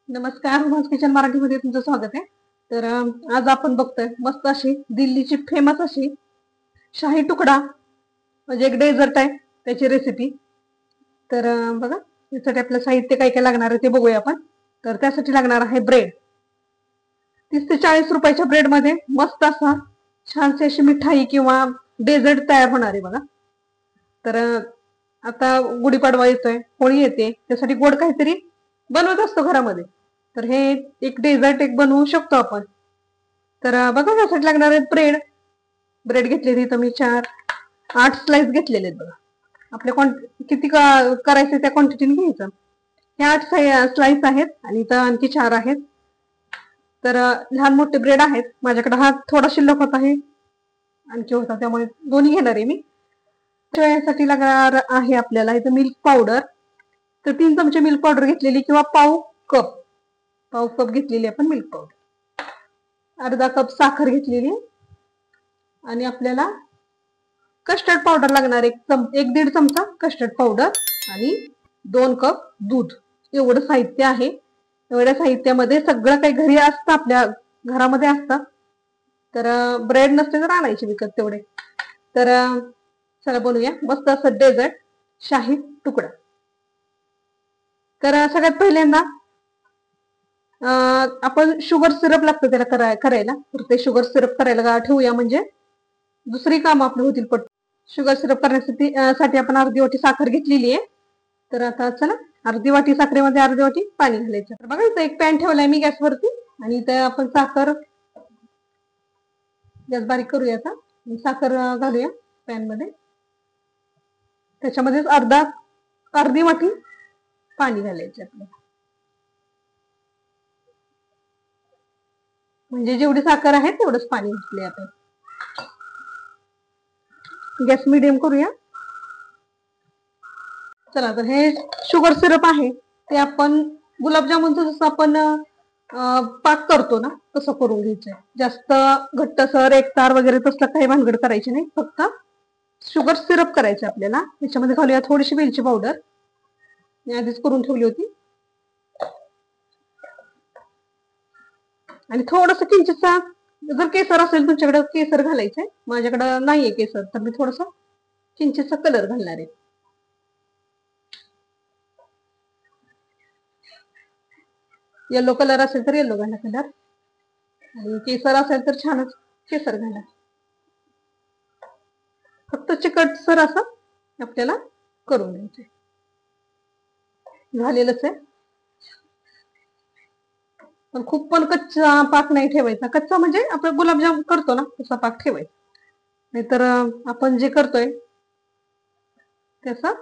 नमस्कार, उमास किचन मराठीमध्ये तुमचं स्वागत आहे. तर आज आपण बघतोय मस्त अशी दिल्लीची फेमस अशी शाही तुकडा म्हणजे एक डेझर्ट आहे त्याची रेसिपी. तर बघा यासाठी आपलं साहित्य काय काय लागणार आहे ते बघूया आपण. तर त्यासाठी लागणार आहे ब्रेड. 30 ते 40 रुपयाच्या ब्रेड मध्ये मस्त असा छानशी अशी मिठाई किंवा डेझर्ट तयार होणार आहे बघा. तर आता गुढीपाडवा येतोय, होळी येते, त्यासाठी गोड काहीतरी बनवत असतो घरामध्ये. तर हे एक डेझर्ट एक बनवू शकतो आपण. तर बघा त्यासाठी लागणार आहेत ब्रेड. ब्रेड घेतलेली इथं मी 8 स्लाइस घेतलेले आहेत बघा. आपल्या किती करायचे त्या क्वांटिटीने घ्यायचं. हे 8 स्लाइस आहेत आणि इथं आणखी 4 आहेत. तर लहान मोठे ब्रेड आहेत. माझ्याकडे हा थोडा शिल्लक होता, आहे आणखी होता, त्यामुळे दोन्ही घेणार आहे मी. यासाठी लागणार आहे आपल्याला इथं मिल्क पावडर. तर 3 चमचे मिल्क पावडर घेतलेली किंवा पाव कप घेतलेली आपण मिल्क पावडर. अर्धा कप साखर घेतलेली आणि आपल्याला कस्टर्ड पावडर लागणार एक 1-1.5 चमचा कस्टर्ड पावडर आणि 2 कप दूध. एवढं साहित्य आहे. एवढ्या साहित्यामध्ये सगळं काही घरी असतं, आपल्या घरामध्ये असतं. तर ब्रेड नसते तर आणायचे विकत तेवढे. तर चला बनवूया मस्त असं डेझर्ट शाही तुकडा. तर सगळ्यात पहिल्यांदा आपण शुगर सिरप लागतं त्याला करायला. तर ते शुगर सिरप करायला ठेवूया, म्हणजे दुसरी काम आपली होतील पट. शुगर सिरप करण्यासाठी आपण अर्धी वाटी साखर घेतलेली आहे. तर आता चला अर्धी वाटी साखरेमध्ये अर्धी वाटी पाणी घालायचं. तर बघा इथं एक पॅन ठेवलाय मी गॅसवरती आणि इथं आपण साखर, गॅस बारीक करूया आता. साखर घालूया पॅन मध्ये. त्याच्यामध्येच अर्धी वाटी पाणी घालायचे आपल्याला. म्हणजे जेवढी साखर आहे तेवढंच पाणी घातले आपण. गॅस मिडियम करूया. चला तर हे शुगर सिरप आहे ते आपण गुलाबजामुनचं जसं आपण पाक करतो ना तसं करून घ्यायचंय. जास्त घट्टसर एकतार वगैरे तसलं काही भानगड करायची नाही, फक्त शुगर सिरप करायचे आपल्याला. त्याच्यामध्ये घालूया थोडीशी वेलची पावडर, मी आधीच करून ठेवली होती, आणि थोडस किंचितचा जर केसर असेल तुमच्याकडे केसर घालायचंय. माझ्याकडे नाहीये केसर, तर मी थोडस किंचितचा कलर घालणार आहे. येलो कलर असेल तर येलो घाला कलर, आणि केसर असेल तर छानच केसर घाला. फक्त चिकटसर असं आपल्याला करून घ्यायचे. झालेलंच आहे, पण खूप पण कच्चा पाक नाही ठेवायचा. कच्चा म्हणजे आपण गुलाबजाम करतो ना तसा पाक ठेवायचा, नाहीतर आपण जे करतोय त्याचा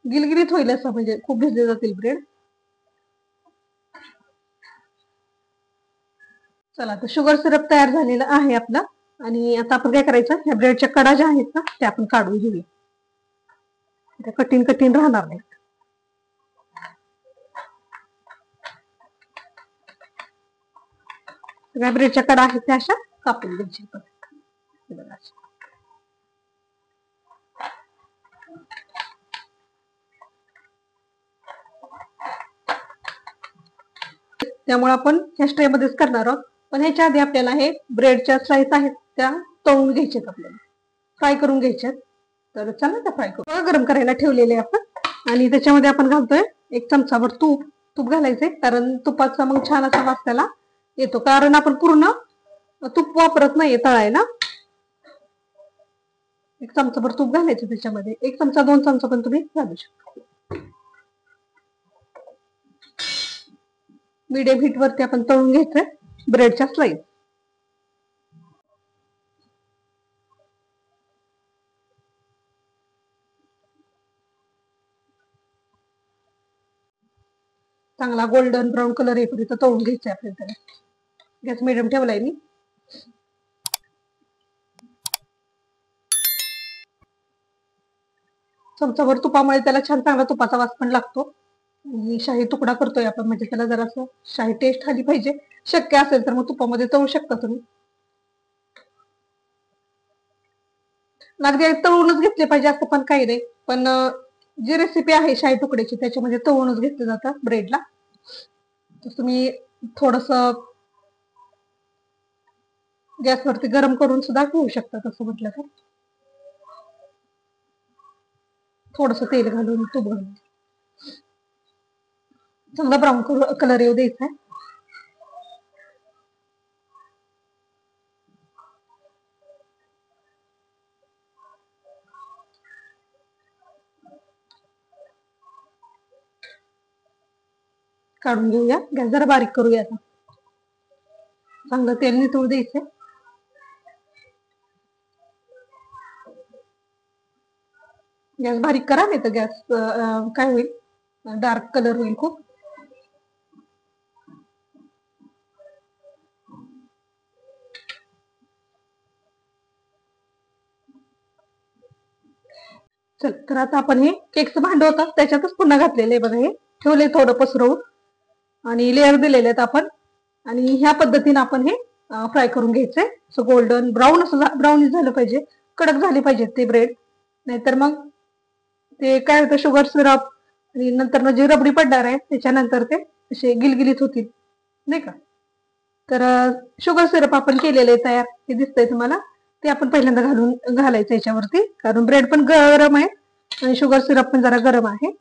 गिलगिलीत होईल असं, म्हणजे खूप भिजले जातील ब्रेड. चला तर शुगर सिरप तयार झालेला आहे आपला. आणि आता आपण काय करायचं, ह्या ब्रेडच्या कडा ज्या आहेत ना त्या आपण काढून घेऊया. त्या कठीण कठीण राहणार नाही. सगळ्या ब्रेडच्या कडा आहेत त्या अशा कापून घ्यायच्या. त्यामुळे आपण ह्या ट्रे मध्येच करणार आहोत. पण ह्याच्या आधी आपल्याला हे ब्रेडच्या स्लाइस आहेत त्या तळून घ्यायच्यात, आपल्याला फ्राय करून घ्यायच्यात. तर चला त्या फ्राय करू. गरम करायला ठेवलेले आपण, आणि त्याच्यामध्ये आपण घालतोय 1 चमचाभर तूप. तूप घालायचंय कारण तुपाचा मग छान असा वास त्याला येतो, कारण आपण पूर्ण तूप वापरत नाहीये तळायला. 1 चमचाभर तूप घालायचं त्याच्यामध्ये. 1 चमचा 2 चमचा पण तुम्ही घालू शकता. मीडियम हीट वरती आपण तळून घ्यायचंय ब्रेडच्या स्लाइस. चांगला गोल्डन ब्राऊन कलर येईपर्यंत तळून घ्यायचंय आपल्याला. गॅस मिडियम ठेवलाय मी. चमचाभर तुपामुळे त्याला छान चांगला तुपाचा वास पण लागतो. शाही तुकडा करतोय आपण, म्हणजे त्याला जरा असं शाही टेस्ट आली पाहिजे. शक्य असेल तर मग तुपामध्ये तळू शकता तुम्ही. अगदी तळूनच घेतले पाहिजे असं पण काही नाही, पण जी रेसिपी आहे शाही तुकड्याची त्याच्यामध्ये तळूनच घेतलं जातं ब्रेडला. तर तुम्ही थोडस गॅसवरती गरम करून सुद्धा घेऊ शकता. तसं म्हटलं तर थोडस तेल घालून, तूप घालून चांगला ब्राऊन कलर येऊ द्यायचा आहे. काढून घेऊया. गॅस जरा बारीक करूया आता. चांगलं तेल नितळू द्यायचंय. गॅस बारीक करा, नाही तर गॅस काय होईल, डार्क कलर होईल खूप. चल, तर आता आपण हे केकचं भांड होतं त्याच्यातच पुन्हा घातलेलं आहे बघा. हे ठेवले थोडं पसरवून आणि लेअर दिलेले आहेत आपण. आणि ह्या पद्धतीने आपण हे फ्राय करून घ्यायचंय. असं गोल्डन ब्राऊन, असं ब्राउनिश झालं पाहिजे, कडक झाले पाहिजेत ते ब्रेड. नाहीतर मग ते काय होतं, शुगर सिरप आणि नंतर जी रबडी पडणार आहे त्याच्यानंतर ते असे गिलगिलीत होतील, नाही का. तर शुगर सिरप आपण केलेलं आहे तयार, हे दिसतंय तुम्हाला. ते आपण पहिल्यांदा घालायचं याच्यावरती, कारण ब्रेड पण गरम आहे आणि शुगर सिरप पण जरा गरम आहे.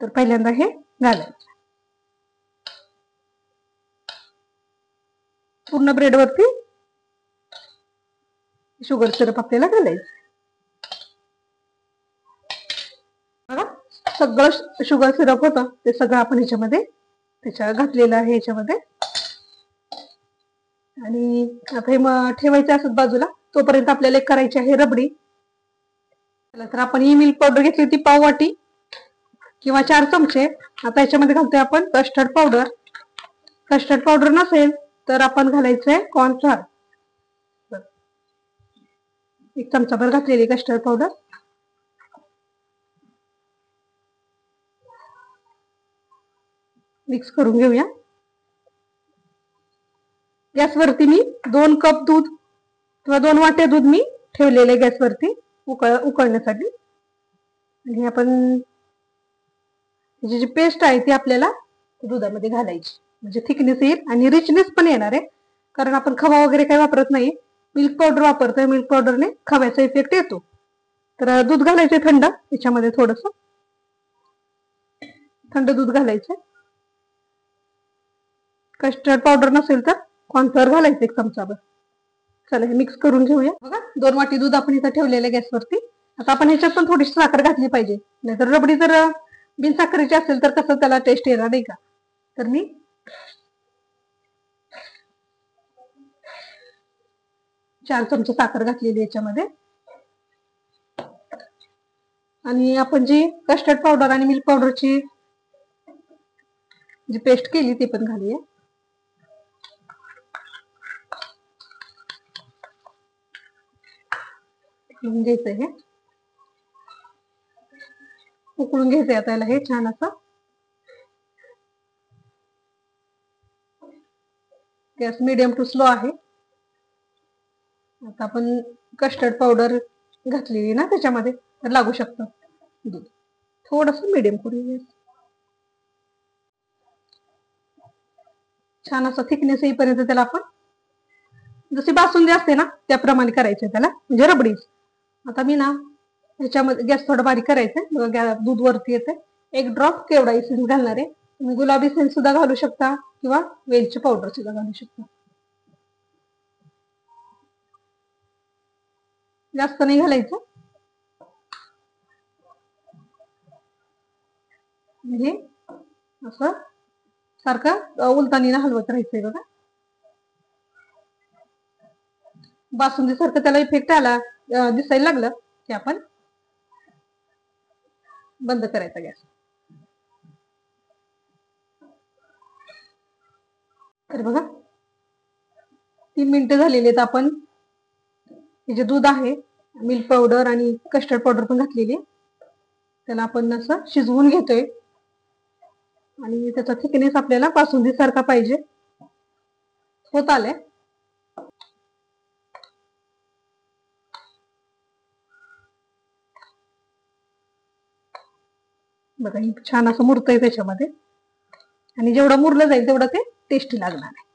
तर पहिल्यांदा हे घालायचं पूर्ण ब्रेड वरती. शुगर सिरप आपल्याला घालायचं बघा. सगळं शुगर सिरप होतं ते सगळं आपण ह्याच्यामध्ये घातलेलं आहे ह्याच्यामध्ये. आणि आता हे ठेवायचं असत बाजूला. तोपर्यंत आपल्याला एक करायची आहे रबडी. तर आपण ही मिल्क पावडर घेतली होती पाव वाटी किंवा 4 चमचे. आता याच्यामध्ये घालतोय आपण कस्टर्ड पावडर. कस्टर्ड पावडर नसेल तर आपण घालायचंय कॉर्नफ्लॉर. 1 चमचाभर घातलेली कस्टर्ड पावडर. मिक्स करून घेऊया. गॅसवरती मी 2 कप दूध किंवा 2 वाट्या दूध मी ठेवलेले गॅसवरती उकळण्यासाठी. आणि आपण जी पेस्ट आहे ती आपल्याला दुधामध्ये घालायची, म्हणजे थिकनेस येईल आणि रिचनेस पण येणार आहे. कारण आपण खवा वगैरे काही वापरत नाही, मिल्क पावडर वापरतोय. मिल्क पावडरने खव्याचा इफेक्ट येतो. तर दूध घालायचे थंड, त्याच्यामध्ये थोडस थंड दूध घालायचं. कस्टर्ड पावडर नसेल तर कॉर्नफ्लॉर घालायचं 1 चमचाभर. चला, हे मिक्स करून घेऊया. बघा, 2 वाटी दूध आपण इथं ठेवलेलं गॅसवरती. आता आपण ह्याच्यात पण थोडीशी साखर घातली पाहिजे, नाहीतर रबडी जर बिन साखरेची असेल तर कसं त्याला टेस्ट येणार, नाही का. तर मी 4 चमचे साखर घातलेली याच्यामध्ये. आणि आपण जी कस्टर्ड पावडर आणि मिल्क पावडरची जी पेस्ट केली ती पण घालूया. घ्यायचंय हे, उकळून घ्यायचंय आता याला हे छान असं. गॅस मीडियम टू स्लो आहे. आता आपण कस्टर्ड पावडर घातलेली ना त्याच्यामध्ये, तर लागू शकतं दूध. थोडस मीडियम करूया. छान असं थिकनेस येईपर्यंत त्याला आपण, जशी बासुंदी असते ना त्याप्रमाणे करायचंय त्याला, म्हणजे रबडी. आता मी ना ह्याच्यामध्ये गॅस थोडा बारीक करायचंय. दूध वरती येते. 1 ड्रॉप केवडा इसेन्स घालणार आहे. तुम्ही गुलाबी सेन्स सुद्धा घालू शकता किंवा वेलची पावडर सुद्धा घालू शकता. जास्त नाही घालायचं. म्हणजे असं सारखं उलतानीला हलवत राहायचंय बघा. बासुंदी सारखं त्याला इफेक्ट आला, दिसायला लागलं की आपण बंद करायचा गॅस. तर बघा 3 मिनिटं झालेली आहेत. आपण हे जे दूध आहे, मिल्क पावडर आणि कस्टर्ड पावडर पण घातलेली, त्याला आपण असं शिजवून घेतोय. आणि त्याचा थिकनेस आपल्याला बासुंदी सारखा पाहिजे, होत आलाय. बघा, छान असं मुरतंय त्याच्यामध्ये. आणि जेवढं मुरलं जाईल तेवढं ते टेस्टी लागणार आहे.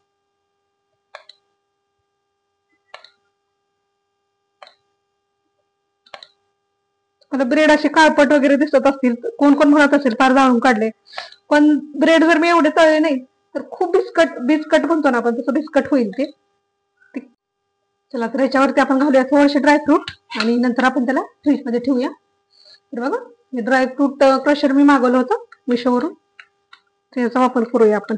मला ब्रेड असे काळपट वगैरे दिसत असतील, कोण कोण म्हणत असेल फार जाळून काढले, पण ब्रेड जर मी एवढे तळले नाही तर खूप बिस्कट बिस्कट म्हणतो ना आपण, तसं बिस्कट होईल ते. चला, तर याच्यावरती आपण घालूया थोडेसे ड्रायफ्रूट आणि नंतर आपण त्याला फ्रीज मध्ये ठेवूया. तर बघा, हे ड्रायफ्रूट क्रशर मी मागवलं होतं मिशोवरून, त्याचा वापर करूया आपण.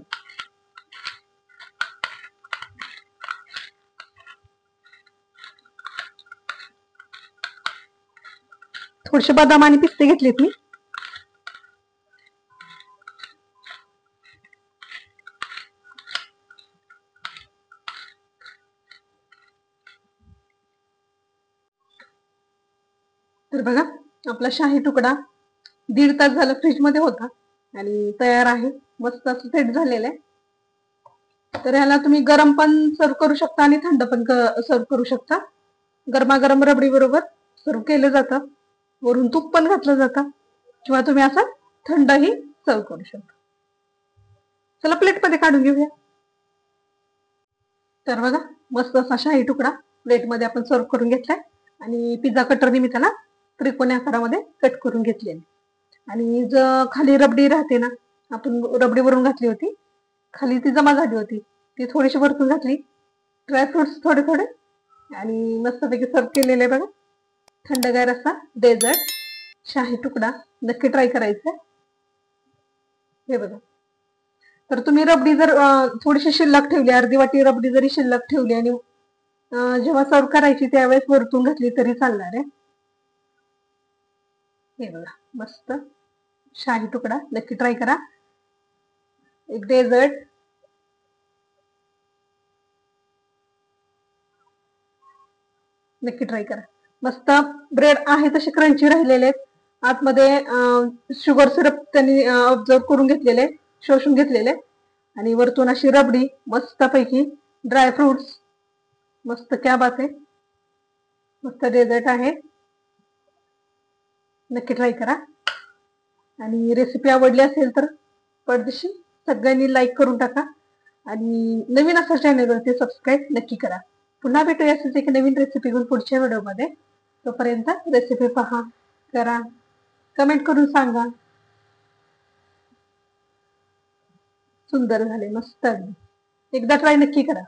थोडेसे बदाम आणि पिस्ते घेतलेत मी. तर बघा, आपला शाही तुकडा 1.5 तास झालं फ्रीज मध्ये होता आणि तयार आहे, मस्त असं सेट झालेलं आहे. तर ह्याला तुम्ही गरम पण सर्व करू शकता आणि थंड पण सर्व करू शकता. गरमागरम रबडी बरोबर सर्व केलं जातं, वरून तूप पण घातलं जातं, किंवा तुम्ही असं थंडही सर्व करू शकता. चला, प्लेट मध्ये काढून घेऊया. तर बघा, मस्त असा शाही तुकडा प्लेट मध्ये आपण सर्व करून घेतलाय आणि पिझ्झा कटरने मी त्याला त्रिकोणी आकारामध्ये कट करून घेतलेले. आणि खाली रबडी राहते ना, आपण रबडी वरून घातली होती, खाली ती जमा झाली होती, ती थोडीशी वरतून घातली, ड्रायफ्रुट्स थोडे थोडे, आणि मस्तपैकी सर्व केलेले आहे. बघा, थंडगार असा डेझर्ट शाही तुकडा नक्की ट्राय करायचा. हे बघा, तर तुम्ही रबडी जर थोडीशी शिल्लक ठेवली, अर्धी वाटी रबडी जरी शिल्लक ठेवली आणि जेव्हा सर्व करायची त्यावेळेस वरतून घातली तरी चालणार आहे. हे बघा, मस्त शाही तुकडा नक्की ट्राय करा. एक डेझर्ट नक्की ट्राय करा. मस्त ब्रेड आहे तसे क्रंची राहिलेले आहेत, आतमध्ये शुगर सिरप त्यांनी ऑब्झर्व करून घेतलेले, शोषून घेतलेले, आणि वरतून अशी रबडी मस्तपैकी, ड्रायफ्रुट्स, मस्त क्या बात आहे, मस्त डेझर्ट आहे. नक्की ट्राय करा. आणि रेसिपी आवडली असेल तर पटदिशी सगळ्यांनी लाईक करून टाका आणि नवीन असं चॅनलवरती सबस्क्राईब नक्की करा. पुन्हा भेटूया असेच एक नवीन रेसिपी घेऊन पुढच्या व्हिडिओमध्ये. तोपर्यंत रेसिपी पहा, करा, कमेंट करून सांगा. सुंदर झाले, मस्त, एकदा ट्राय नक्की करा.